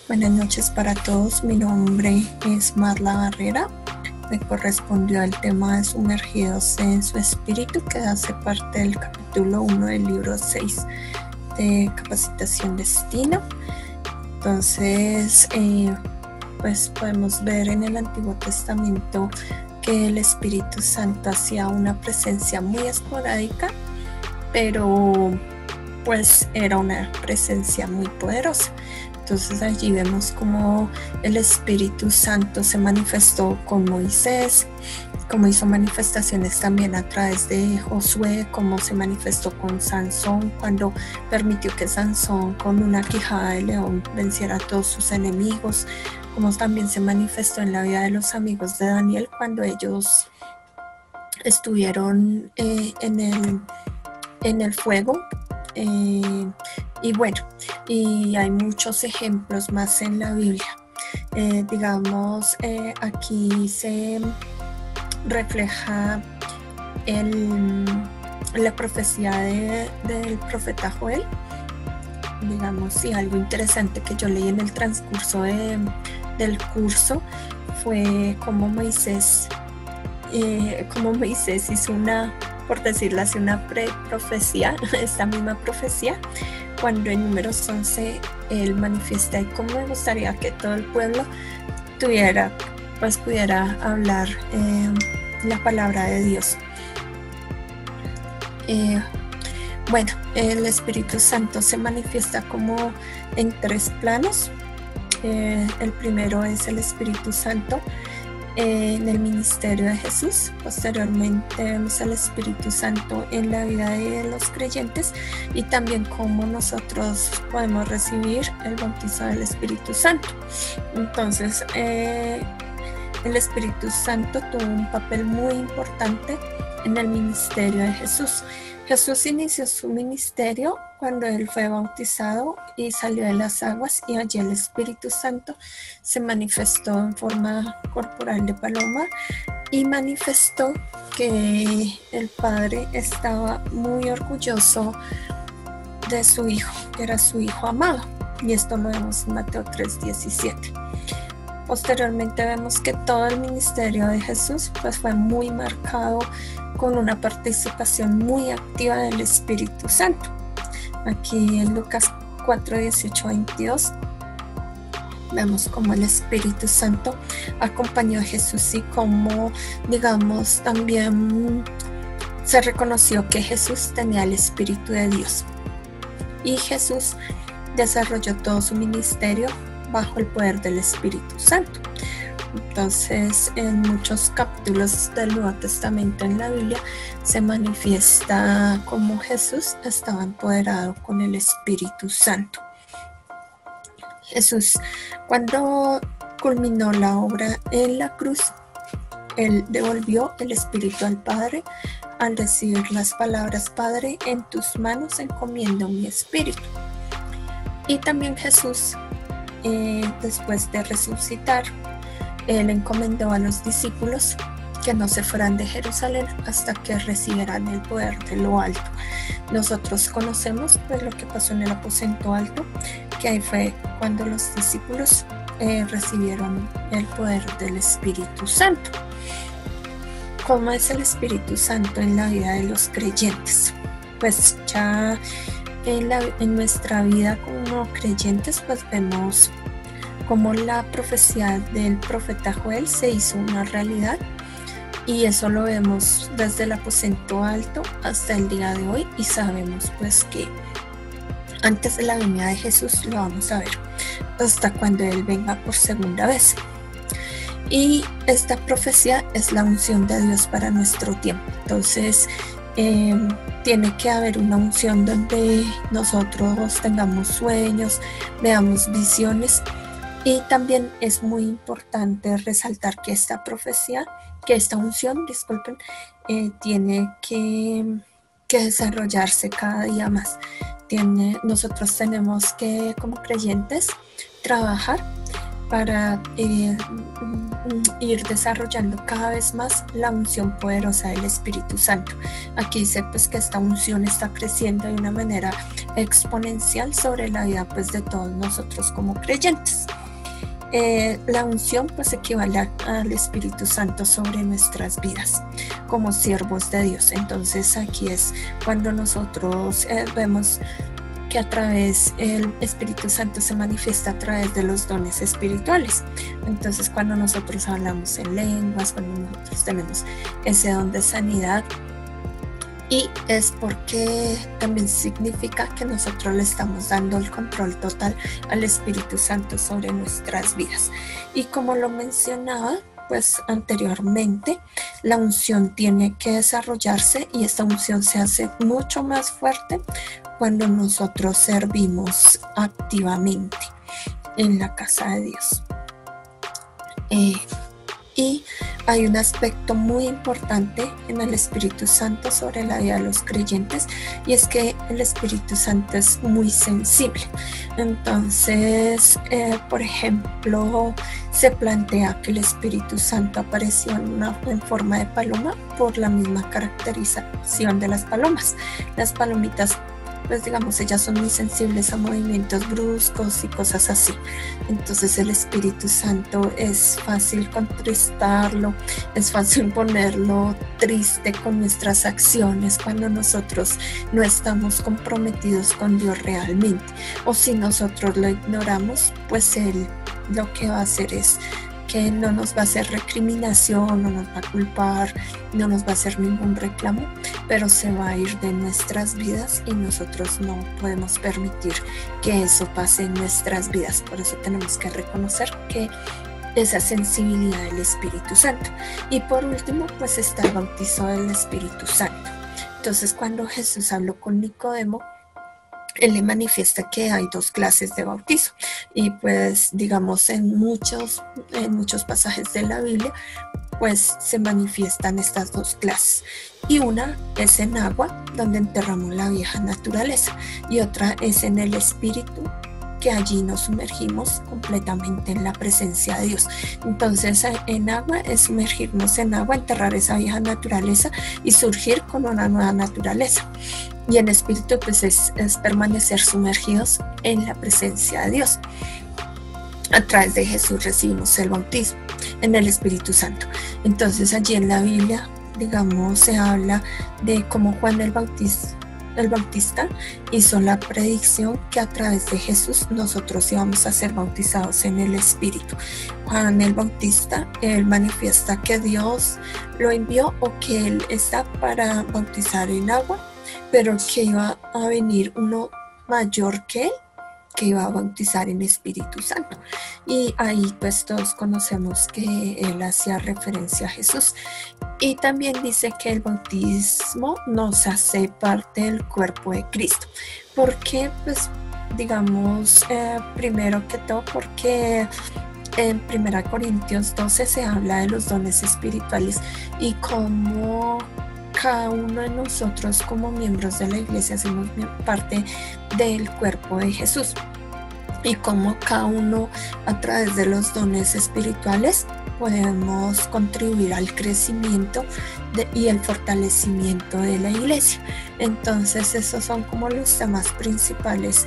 Buenas noches para todos, mi nombre es Marla Barrera. Me correspondió el tema de Sumergidos en su Espíritu, que hace parte del capítulo 1 del libro 6 de Capacitación Destino. Entonces, pues podemos ver en el Antiguo Testamento que el Espíritu Santo hacía una presencia muy esporádica, pero pues era una presencia muy poderosa. Entonces allí vemos cómo el Espíritu Santo se manifestó con Moisés, cómo hizo manifestaciones también a través de Josué, cómo se manifestó con Sansón cuando permitió que Sansón con una quijada de león venciera a todos sus enemigos, como también se manifestó en la vida de los amigos de Daniel cuando ellos estuvieron en el fuego. Y bueno, y hay muchos ejemplos más en la Biblia. Digamos, aquí se refleja la profecía del profeta Joel. Digamos, sí, algo interesante que yo leí en el transcurso del curso fue cómo Moisés hizo por decirlo así, una profecía, esta misma profecía, cuando en Números 11 él manifiesta, y cómo me gustaría que todo el pueblo pudiera hablar la palabra de Dios. Bueno, el Espíritu Santo se manifiesta como en 3 planos. El primero es el Espíritu Santo en el ministerio de Jesús. Posteriormente vemos el Espíritu Santo en la vida de los creyentes y también cómo nosotros podemos recibir el bautizo del Espíritu Santo. Entonces, el Espíritu Santo tuvo un papel muy importante en el ministerio de Jesús. Jesús inició su ministerio cuando él fue bautizado y salió de las aguas, y allí el Espíritu Santo se manifestó en forma corporal de paloma y manifestó que el Padre estaba muy orgulloso de su Hijo, que era su Hijo amado, y esto lo vemos en Mateo 3:17. Posteriormente vemos que todo el ministerio de Jesús pues fue muy marcado con una participación muy activa del Espíritu Santo. Aquí en Lucas 4:18-22 vemos cómo el Espíritu Santo acompañó a Jesús y cómo, digamos, también se reconoció que Jesús tenía el Espíritu de Dios. Y Jesús desarrolló todo su ministerio bajo el poder del Espíritu Santo. Entonces, en muchos capítulos del Nuevo Testamento en la Biblia se manifiesta cómo Jesús estaba empoderado con el Espíritu Santo. Jesús, cuando culminó la obra en la cruz, él devolvió el Espíritu al Padre al decir las palabras: Padre, en tus manos encomiendo mi espíritu. Y también Jesús, después de resucitar, él encomendó a los discípulos que no se fueran de Jerusalén hasta que recibieran el poder de lo alto. Nosotros conocemos pues lo que pasó en el aposento alto, que ahí fue cuando los discípulos recibieron el poder del Espíritu Santo. ¿Cómo es el Espíritu Santo en la vida de los creyentes? Pues ya en nuestra vida como creyentes pues vemos cómo la profecía del profeta Joel se hizo una realidad, y eso lo vemos desde el aposento alto hasta el día de hoy, y sabemos pues que antes de la venida de Jesús lo vamos a ver hasta cuando él venga por segunda vez. Y esta profecía es la unción de Dios para nuestro tiempo. Entonces tiene que haber una unción donde nosotros tengamos sueños, veamos visiones. Y también es muy importante resaltar que esta unción, tiene que desarrollarse cada día más. Nosotros tenemos que, como creyentes, trabajar para ir desarrollando cada vez más la unción poderosa del Espíritu Santo. Aquí dice pues que esta unción está creciendo de una manera exponencial sobre la vida pues de todos nosotros como creyentes. La unción pues equivale al Espíritu Santo sobre nuestras vidas como siervos de Dios. Entonces aquí es cuando nosotros vemos que a través el Espíritu Santo se manifiesta a través de los dones espirituales. Entonces cuando nosotros hablamos en lenguas, cuando nosotros tenemos ese don de sanidad, y es porque también significa que nosotros le estamos dando el control total al Espíritu Santo sobre nuestras vidas. Y como lo mencionaba pues anteriormente, la unción tiene que desarrollarse, y esta unción se hace mucho más fuerte cuando nosotros servimos activamente en la casa de Dios. Y hay un aspecto muy importante en el Espíritu Santo sobre la vida de los creyentes, y es que el Espíritu Santo es muy sensible. Entonces, por ejemplo, se plantea que el Espíritu Santo apareció en forma de paloma por la misma caracterización de las palomas. Las palomitas, pues digamos, ellas son muy sensibles a movimientos bruscos y cosas así. Entonces el Espíritu Santo es fácil contristarlo, es fácil ponerlo triste con nuestras acciones cuando nosotros no estamos comprometidos con Dios realmente. O si nosotros lo ignoramos, pues Él lo que va a hacer es que no nos va a hacer recriminación, no nos va a culpar, no nos va a hacer ningún reclamo, pero se va a ir de nuestras vidas, y nosotros no podemos permitir que eso pase en nuestras vidas. Por eso tenemos que reconocer que esa sensibilidad del Espíritu Santo. Y por último, pues está el bautizo del Espíritu Santo. Entonces, cuando Jesús habló con Nicodemo, Él le manifiesta que hay dos clases de bautizo, y pues digamos en muchos pasajes de la Biblia pues se manifiestan estas dos clases, y una es en agua, donde enterramos la vieja naturaleza, y otra es en el Espíritu, que allí nos sumergimos completamente en la presencia de Dios. Entonces en agua es sumergirnos en agua, enterrar esa vieja naturaleza y surgir con una nueva naturaleza. Y en espíritu pues es permanecer sumergidos en la presencia de Dios. A través de Jesús recibimos el bautismo en el Espíritu Santo. Entonces allí en la Biblia, digamos, se habla de cómo Juan el Bautista hizo la predicción que a través de Jesús nosotros íbamos a ser bautizados en el Espíritu. Juan el Bautista, él manifiesta que Dios lo envió, o que él está para bautizar en agua, pero que iba a venir uno mayor que él, que iba a bautizar en Espíritu Santo. Y ahí pues todos conocemos que él hacía referencia a Jesús. Y también dice que el bautismo nos hace parte del cuerpo de Cristo. ¿Por qué? Pues digamos, primero que todo porque en 1 Corintios 12 se habla de los dones espirituales y cómo cada uno de nosotros como miembros de la iglesia hacemos parte del cuerpo de Jesús, y cómo cada uno a través de los dones espirituales podemos contribuir al crecimiento y el fortalecimiento de la iglesia. Entonces esos son como los temas principales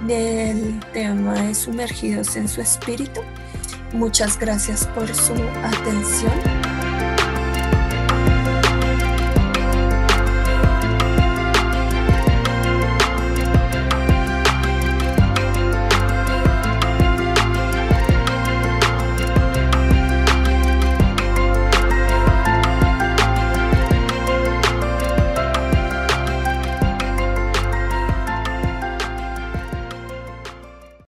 del tema de Sumergidos en su Espíritu. Muchas gracias por su atención.